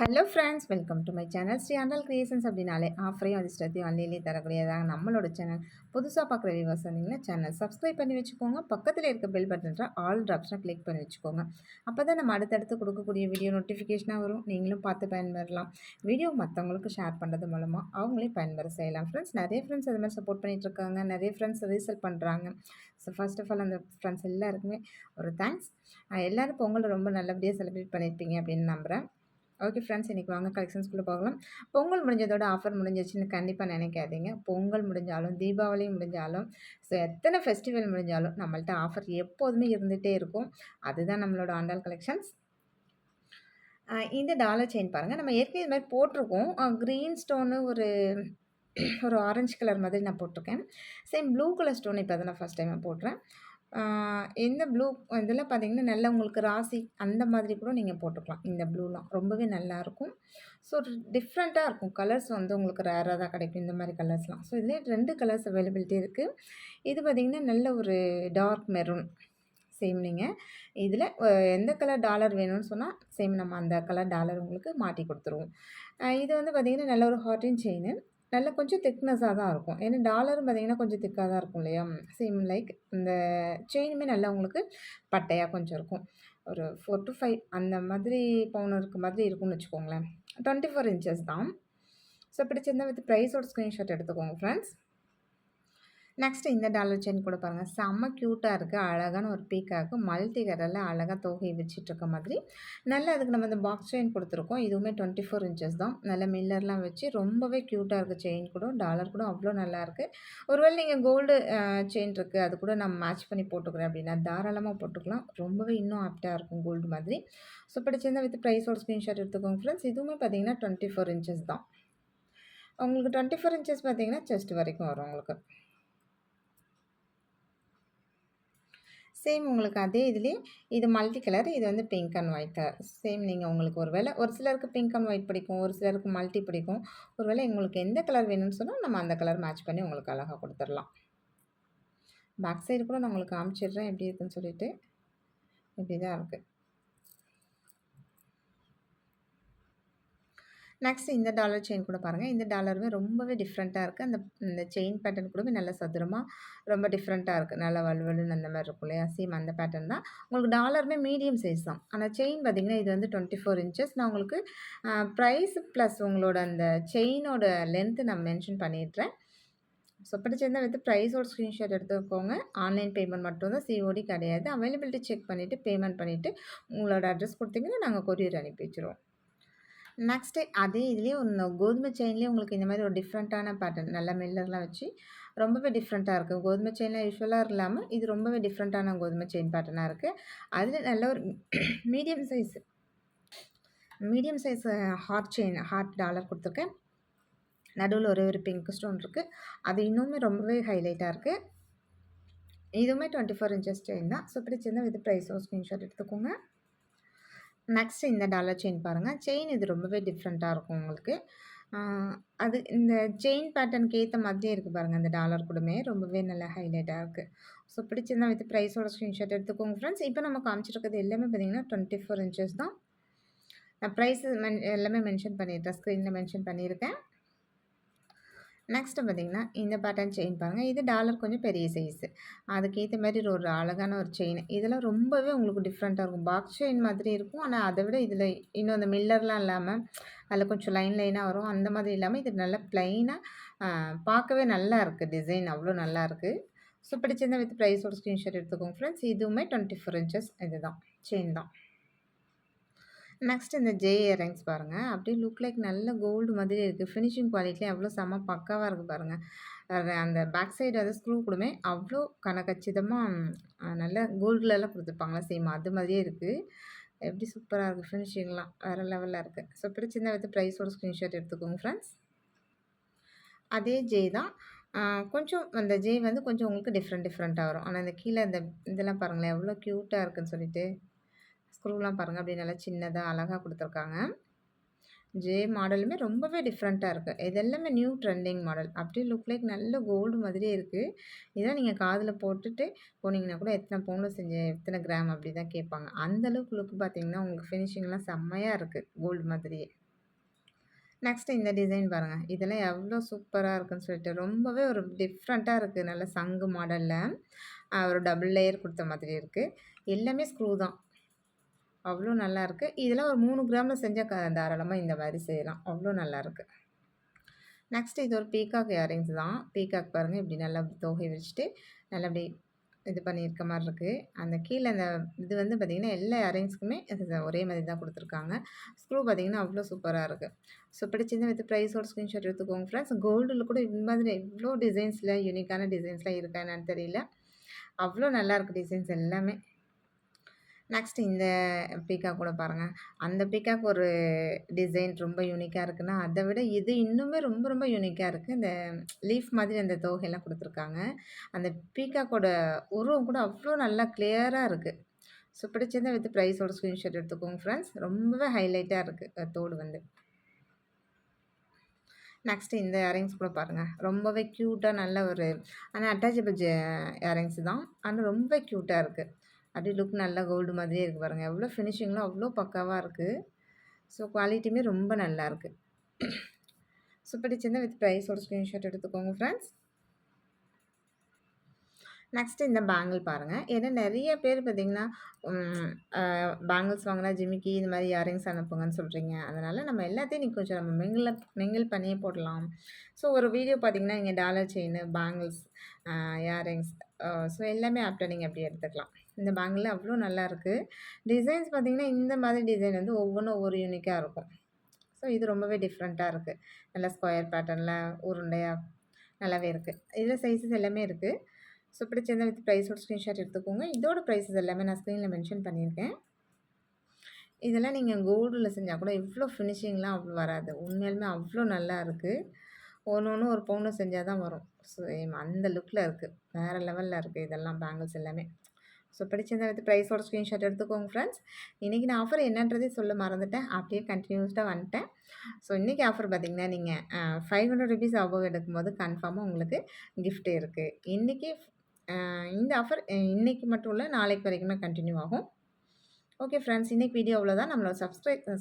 Hello friends, welcome to my channel. Shri Andal creations அப்படின்னாலே ஆஃபரையும் அதிர்ஷ்டத்தையும் அள்ளியிலே தரக்கூடியதாக நம்மளோட சேனல். புதுசாக பார்க்குற வியூவர்ஸ் வந்தீங்கன்னா சேனல் சப்ஸ்கிரைப் பண்ணி வச்சுக்கோங்க. பக்கத்தில் இருக்க பெல் பட்டன்ற ஆல் ஆப்ஷனை கிளிக் பண்ணி வச்சுக்கோங்க. அப்போ தான் நம்ம அடுத்தடுத்து கொடுக்கக்கூடிய வீடியோ நோட்டிஃபிகேஷனாக வரும். நீங்களும் பார்த்து பயன்பெறலாம். வீடியோ மற்றவங்களுக்கு ஷேர் பண்ணுறது மூலமாக அவங்களே பயன்பெற செய்யலாம். ஃப்ரெண்ட்ஸ், நிறைய ஃப்ரெண்ட்ஸ் அது மாதிரி சப்போர்ட் பண்ணிகிட்டு இருக்காங்க. நிறைய ஃப்ரெண்ட்ஸ் ரீசெல் பண்ணுறாங்க. ஸோ ஃபர்ஸ்ட் ஆஃப் ஆல் அந்த ஃப்ரெண்ட்ஸ் எல்லாருக்குமே ஒரு தேங்க்ஸ். எல்லோரும் பொங்கல் ரொம்ப நல்லபடியாக செலிப்ரேட் பண்ணியிருப்பீங்க அப்படின்னு நம்புகிறேன். ஓகே ஃப்ரெண்ட்ஸ், இன்றைக்கி வாங்க கலெக்ஷன்ஸ்குள்ளே போகலாம். பொங்கல் முடிஞ்சதோட ஆஃபர் முடிஞ்சிச்சுன்னு கண்டிப்பாக நினைக்காதீங்க. பொங்கல் முடிஞ்சாலும் தீபாவளி முடிஞ்சாலும் ஸோ எத்தனை ஃபெஸ்டிவல் முடிஞ்சாலும் நம்மள்ட்ட ஆஃபர் எப்போதுமே இருந்துகிட்டே இருக்கும். அதுதான் நம்மளோட ஆண்டாள் கலெக்ஷன்ஸ். இந்த டாலர் செயின் பாருங்கள், நம்ம ஏற்கனவே இது மாதிரி போட்டிருக்கோம். க்ரீன் ஸ்டோனு ஒரு ஒரு ஆரஞ்சு கலர் மாதிரி நான் போட்டிருக்கேன். சேம் ப்ளூ கலர் ஸ்டோன் இப்போ தான் நான் ஃபஸ்ட் டைம் போடுறேன். இந்த ப்ளூ இதில் பார்த்தீங்கன்னா நல்லா உங்களுக்கு ராசி அந்த மாதிரி கூட நீங்கள் போட்டுக்கலாம். இந்த ப்ளூலாம் ரொம்பவே நல்லாயிருக்கும். ஸோ டிஃப்ரெண்ட்டாக இருக்கும். கலர்ஸ் வந்து உங்களுக்கு ரேராக தான் கிடைக்கும் இந்த மாதிரி கலர்ஸ்லாம். ஸோ இதிலே 2 கலர்ஸ் அவைலபிலிட்டி இருக்குது. இது பார்த்திங்கன்னா நல்ல ஒரு டார்க் மெரூன். சேம் நீங்கள் இதில் எந்த கலர் டாலர் வேணும்னு சொன்னால் சேம் நம்ம அந்த கலர் டாலர் உங்களுக்கு மாட்டி கொடுத்துருவோம். இது வந்து பார்த்திங்கன்னா நல்ல ஒரு ஹார்டின் செயின். நல்லா கொஞ்சம் திக்னஸாக தான் இருக்கும். ஏன்னா டாலரும் பார்த்திங்கன்னா கொஞ்சம் திக்காக தான் இருக்கும் இல்லையா? சேம் லைக் இந்த செயினுமே நல்லா உங்களுக்கு பட்டையாக கொஞ்சம் இருக்கும். ஒரு 4 to 5 அந்த மாதிரி பவுன் இருக்க மாதிரி இருக்கும்னு வச்சுக்கோங்களேன். 24 இன்ச்சஸ் தான். ஸோ பிடிச்சிருந்தா வித் ப்ரைஸோட ஸ்க்ரீன்ஷாட் எடுத்துக்கோங்க ஃப்ரெண்ட்ஸ். நெக்ஸ்ட்டு இந்த டாலர் செயின் கூட பாருங்கள், செம்ம க்யூட்டாக இருக்குது. அழகான ஒரு பீக்காக்கு மல்டி கலரில் அழகாக தொகை வச்சுட்ருக்க மாதிரி நல்லா அதுக்கு நம்ம இந்த பாக்ஸ் செயின் கொடுத்துருக்கோம். இதுவுமே 24 இன்ச்சஸ் தான். நல்ல மில்லர்லாம் வச்சு ரொம்பவே க்யூட்டாக இருக்குது. செயின் கூட டாலர் கூட அவ்வளோ நல்லாயிருக்கு. ஒருவேளை நீங்கள் கோல்டு செயின் இருக்குது அது கூட நான் மேட்ச் பண்ணி போட்டுக்கிறேன் அப்படின்னா தாராளமாக போட்டுக்கலாம். ரொம்பவே இன்னும் ஆப்டாக இருக்கும் கோல்டு மாதிரி. ஸோ பிடிச்சிருந்தா வித் ப்ரைஸோட ஸ்க்ரீன்ஷாட் எடுத்துக்கோங்க ஃப்ரெண்ட்ஸ். இதுவுமே பார்த்தீங்கன்னா 24 இன்ச்சஸ் தான். உங்களுக்கு 24 இன்ச்சஸ் பார்த்தீங்கன்னா செஸ்ட் வரைக்கும் வரும் உங்களுக்கு. சேம் உங்களுக்கு அதே இதுலேயே இது மல்டி கலர், இது வந்து pink and white colour. Same நீங்கள் உங்களுக்கு ஒரு சிலருக்கு பிங்க் அண்ட் ஒயிட் பிடிக்கும், ஒரு சிலருக்கு மல்டி பிடிக்கும். ஒருவேளை உங்களுக்கு எந்த கலர் வேணும்னு சொன்னால் நம்ம அந்த கலர் மேட்ச் பண்ணி உங்களுக்கு அழகாக கொடுத்துடலாம். பேக் சைடு கூட நான் உங்களுக்கு காமிச்சிடுறேன் எப்படி இருக்குன்னு சொல்லிட்டு. இப்படி தான் இருக்குது. நெக்ஸ்ட் இந்த டாலர் செயின் கூட பாருங்கள். இந்த டாலருமே ரொம்பவே டிஃப்ரெண்ட்டாக இருக்குது. இந்த செயின் பேட்டர்ன் கூடவே நல்ல சதுரமாக ரொம்ப டிஃப்ரெண்ட்டாக இருக்குது. நல்லா வலுவலுன்னு அந்த மாதிரி இருக்கும் இல்லையா? சேம் அந்த பேட்டர்ன் தான். உங்களுக்கு டாலருமே மீடியம் சைஸ் தான். ஆனால் செயின் பார்த்திங்கன்னா இது வந்து 24 இன்ச்சஸ். நான் உங்களுக்கு ப்ரைஸ் ப்ளஸ் உங்களோட அந்த செயினோட லென்த்து நான் மென்ஷன் பண்ணிடுறேன். ஸோ பிடிச்சிருந்தால் வித் ப்ரைஸோட ஸ்க்ரீன்ஷாட் எடுத்துக்கோங்க. ஆன்லைன் பேமெண்ட் மட்டும் தான், சிஓடி கிடையாது. அவைலபிலிட்டி செக் பண்ணிவிட்டு பேமெண்ட் பண்ணிவிட்டு உங்களோட அட்ரஸ் கொடுத்தீங்கன்னா நாங்கள் கொரியர் அனுப்பி வச்சுருவோம். நெக்ஸ்ட்டு அதே இதுலேயே ஒன்று கோதுமை செயின்லேயே உங்களுக்கு இந்த மாதிரி ஒரு டிஃப்ரெண்ட்டான பேட்டர்ன் நல்லா மில்லர்லாம் வச்சு ரொம்பவே டிஃப்ரெண்ட்டாக இருக்குது. கோதுமை செயின்லாம் யூஸ்வலாக இல்லாமல் இது ரொம்பவே டிஃப்ரெண்ட்டான கோதுமை செயின் பேட்டர்னாக இருக்குது. அதில் நல்ல ஒரு மீடியம் சைஸ் ஹார்ட் டாலர் கொடுத்துருக்கேன். நடுவில் ஒரு பிங்க் ஸ்டோன் இருக்குது. அது இன்னுமே ரொம்பவே ஹைலைட்டாக இருக்குது. இதுவுமே 24 இன்ச்சஸ் செயின் தான். ஸோ பிடிச்சிருந்தா வித் ப்ரைஸோ ஸ்க்ரீன்ஷாட் எடுத்துக்கோங்க. நெக்ஸ்ட் இந்த டாலர் செயின் பாருங்கள். செயின் இது ரொம்பவே டிஃப்ரெண்ட்டாக இருக்கும் உங்களுக்கு. அது இந்த செயின் பேட்டர்னுக்கு ஏற்ற மாதிரியே இருக்குது பாருங்கள். அந்த டாலர் கூடமே ரொம்பவே நல்லா ஹைலைட்டாக இருக்குது. ஸோ பிடிச்சிருந்தா வித் ப்ரைஸோட ஸ்க்ரீன்ஷாட் எடுத்துக்கோங்க ஃப்ரெண்ட்ஸ். இப்போ நம்ம காமிச்சிருக்கிறது எல்லாமே பார்த்திங்கன்னா 24 இன்ச்சஸ் தான். நான் ப்ரைஸ் எல்லாமே மென்ஷன் பண்ணியிருக்கேன், ஸ்க்ரீனில் மென்ஷன் பண்ணியிருக்கேன். நெக்ஸ்ட்டு பார்த்திங்கன்னா இந்த பேட்டர்ன் செயின் பாருங்கள். இது டாலர் கொஞ்சம் பெரிய சைஸு. அதுக்கேற்ற மாதிரி ஒரு அழகான ஒரு செயின். இதெல்லாம் ரொம்பவே உங்களுக்கு டிஃப்ரெண்ட்டாக இருக்கும். பாக்ஸ் செயின் மாதிரி இருக்கும். ஆனால் அதை விட இதில் இன்னும் அந்த மில்லர்லாம் இல்லாமல் அதில் கொஞ்சம் லைனாக வரும். அந்த மாதிரி இல்லாமல் இது நல்லா ப்ளைனாக பார்க்கவே நல்லா இருக்குது. டிசைன் அவ்வளோ நல்லா இருக்குது. ஸோ பிடிச்சிருந்தால் வித் ப்ரைஸோட ஸ்க்ரீன்ஷாட் எடுத்துக்கோங்க ஃப்ரெண்ட்ஸ். இதுவுமே 24 இன்ச்சஸ் இது தான் செயின் தான். நெக்ஸ்ட் இந்த இயரிங்ஸ் பாருங்கள். அப்படியே லுக் லைக் நல்ல கோல்டு மாதிரி இருக்குது. ஃபினிஷிங் குவாலிட்டியும் எவ்வளோ செம்ம பக்காவாக இருக்குது பாருங்கள். அந்த பேக் சைடு வந்து ஸ்க்ரூ கூடமே அவ்வளோ கச்சிதமாக நல்ல கோல்டுலலாம் கொடுத்துருப்பாங்களா சேம் அது மாதிரியே இருக்குது. எப்படி சூப்பராக இருக்குது. ஃபினிஷிங்லாம் வேறு லெவலில் இருக்குது. ஸோ பிடிச்சிருந்தா வித் ப்ரைஸோட ஸ்க்ரீன்ஷாட் எடுத்துக்கோங்க ஃப்ரெண்ட்ஸ். அதே தான். கொஞ்சம் அந்த வந்து கொஞ்சம் உங்களுக்கு டிஃப்ரெண்ட்டாக வரும். ஆனால் இந்த கீழே இந்த இதெல்லாம் பாருங்களேன் எவ்வளோ க்யூட்டாக இருக்குதுன்னு சொல்லிட்டு. ஸ்க்ரூலாம் பாருங்கள் அப்படியே நல்லா சின்னதாக அழகாக கொடுத்துருக்காங்க. மாடலுமே ரொம்பவே டிஃப்ரெண்ட்டாக இருக்குது. இது எல்லாமே நியூ ட்ரெண்டிங் மாடல். அப்படியே லுக் லைக் நல்ல கோல்டு மாதிரியே இருக்குது. இதெல்லாம் நீங்கள் காதில் போட்டுட்டு போனீங்கன்னா கூட எத்தனை பவுனில் எத்தனை கிராம் அப்படி தான் கேட்பாங்க. அந்தளவுக்கு லுக் பார்த்தீங்கன்னா உங்களுக்கு ஃபினிஷிங்லாம் செம்மையாக இருக்குது கோல்டு மாதிரியே. நெக்ஸ்ட் இந்த டிசைன் பாருங்க. இதெல்லாம் எவ்ளோ சூப்பரா இருக்குன்னு சொல்லிட்டு, ரொம்பவே ஒரு டிஃப்ரெண்ட்டா இருக்கு. நல்ல சங்கு மாடல்ல. ஒரு டபுள் லேயர் குடுத்த மாதிரி இருக்கு. எல்லாமே ஸ்க்ரூ தான். அவ்ளோ நல்லாருக்கு. இதெல்லாம் ஒரு 3 கிராம்ல செஞ்சா தாராளமா இந்த மாரி செய்யலாம். அவ்ளோ நல்லாருக்கு. நெக்ஸ்ட் இது ஒரு பீகாக் இயரிங்ஸ் தான். பீகாக் பாருங்க இப்படி நல்லா தோகை விரிச்சுட்டு, நல்லா இப்படி இது பண்ணியிருக்க மாரி இருக்கு. அந்த கீழ அந்த இது வந்து பார்த்தீங்கன்னா, எல்லா இயரிங்ஸ்க்குமே ஒரே மாதிரி தான் குடுத்துருக்காங்க. ஸ்க்ரூ பார்த்தீங்கன்னா, அவ்ளோ சூப்பரா இருக்கு. ஸோ பிடிச்சிருந்தா வித் ப்ரைஸோட ஸ்க்ரீன்ஷாட் எடுத்துக்கோங்க ஃப்ரெண்ட்ஸ். கோல்டுல கூட இந்த மாதிரி இவ்ளோ டிசைன்ஸ்ல யூனிக்கான டிசைன்ஸ்லாம் இருக்கா என்னன்னு தெரியல. அவ்ளோ நல்லாயிருக்கு டிசைன்ஸ் எல்லாமே. நெக்ஸ்ட் இந்த பீகாக் கூட பாருங்க. அந்த பீகாக் ஒரு டிசைன் ரொம்ப யூனிக்கா இருக்குன்னா, அத விட இது இன்னுமே ரொம்ப ரொம்ப யூனிக்கா இருக்கு. இந்த லீஃப் மாதிரி அந்த தோகைலாம் குடுத்துருக்காங்க. அந்த பீகாக்கோட உருவம் கூட அவ்ளோ நல்லா கிளியரா இருக்கு. ஸோ பிடிச்சிருந்தா வித் ப்ரைஸோட ஸ்க்ரீன்ஷாட் எடுத்துக்கோங்க ஃப்ரெண்ட்ஸ். ரொம்பவே ஹைலைட்டா இருக்கு தோடு வந்து. நெக்ஸ்ட் இந்த இயரிங்ஸ் கூட பாருங்க. ரொம்பவே க்யூட்டா நல்ல ஒரு ஆனா அட்டாச்சபிள் இயரிங்ஸ் தான். ஆனா ரொம்ப க்யூட்டா இருக்கு. அப்படியே லுக் நல்லா கோல்டு மாதிரியே இருக்கு பாருங்க. எவ்வளோ ஃபினிஷிங்லாம் அவ்வளோ பக்காவா இருக்கு. ஸோ குவாலிட்டியுமே ரொம்ப நல்லாயிருக்கு. ஸோ பிடிச்சிருந்தா வித் ப்ரைஸோட ஸ்க்ரீன்ஷாட் எடுத்துக்கோங்க ஃப்ரெண்ட்ஸ். நெக்ஸ்ட் இந்த பேங்கிள் பாருங்க. ஏன்னா நெறைய பேர் பார்த்தீங்கன்னா, ம் அ பேங்கிள்ஸ் வாங்குனா ஜிமிக்கி இந்த மாரி இயரிங்ஸ் அனுப்புங்கன்னு சொல்றீங்க. அதனால நம்ம எல்லாத்தையும் இன்னைக்கு கொஞ்சம் நம்ம மிங்கிள் பண்ணியே போடலாம். ஸோ ஒரு வீடியோ பார்த்தீங்கன்னா, இங்க dollar chain, bangles, earrings so எல்லாமே ஆப்ல நீங்க அப்படி எடுத்துக்கலாம். இந்த பேங்கிள் அவ்ளோ நல்லாயிருக்கு. டிசைன்ஸ் பார்த்தீங்கன்னா, இந்த மாதிரி டிசைன் வந்து ஒவ்வொன்னும் ஒவ்வொரு யூனிக்கா இருக்கும். ஸோ இது ரொம்பவே டிஃப்ரெண்ட்டா இருக்கு. நல்லா ஸ்கொயர் பேட்டர்ன்ல உருண்டையா நல்லாவே இருக்கு. இதில சைஸஸ் எல்லாமே இருக்கு. ஸோ பிடிச்சிருந்தா வித் ப்ரைஸோட ஸ்க்ரீன்ஷாட் எடுத்துக்கோங்க. இதோட ப்ரைஸஸ் எல்லாமே நான் ஸ்க்ரீன்ல மென்ஷன் பண்ணியிருக்கேன். இதெல்லாம் நீங்க கோல்டுல செஞ்சா கூட இவ்ளோ ஃபினிஷிங்லாம் அவ்ளோ வராது. உண்மையாலுமே அவ்ளோ நல்லா இருக்கு. ஒண்ணு ஒரு பவுன்ல செஞ்சா தான் வரும். சேம் அந்த லுக்ல இருக்கு. வேற லெவல்ல இருக்கு இதெல்லாம் பேங்கிள்ஸ் எல்லாமே. ஸோ பிடிச்சிருந்தா வித் ப்ரைஸோட ஸ்க்ரீன்ஷாட் எடுத்துக்கோங்க ஃப்ரெண்ட்ஸ். இன்னைக்கு நான் ஆஃபர் என்னன்றதே சொல்ல மறந்துட்டேன். அப்படியே கன்டினியூஸ்டா வந்துட்டேன். ஸோ இன்னைக்கு ஆஃபர் பார்த்தீங்கன்னா, நீங்க ₹500 அபோவ் எடுக்கும்போது கன்ஃபார்மா உங்களுக்கு கிஃப்ட் இருக்கு. இன்னைக்கு இந்த ஆஃபர் இன்னைக்கு மட்டும் இல்ல, நாளைக்கு வரைக்குமே கன்டின்யூ ஆகும். ஓகே ஃப்ரெண்ட்ஸ், இன்னைக்கு வீடியோ அவ்வளோதான். நம்மளோட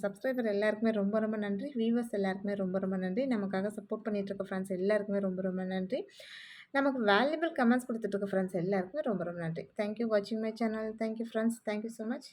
சப்ஸ்கிரைபர் எல்லாருக்குமே ரொம்ப ரொம்ப நன்றி. வியூவர்ஸ் எல்லாருக்குமே ரொம்ப ரொம்ப நன்றி. நமக்காக சப்போர்ட் பண்ணிட்டு இருக்க ஃப்ரெண்ட்ஸ் எல்லாருக்குமே ரொம்ப ரொம்ப நன்றி. நமக்கு வேல்யூபிள் கமெண்ட்ஸ் குடுத்துட்டு இருக்க ஃப்ரெண்ட்ஸ் எல்லாருக்குமே ரொம்ப ரொம்ப நன்றி. தேங்க் யூ வாட்சிங் my channel. Thank you friends. Thank you so much.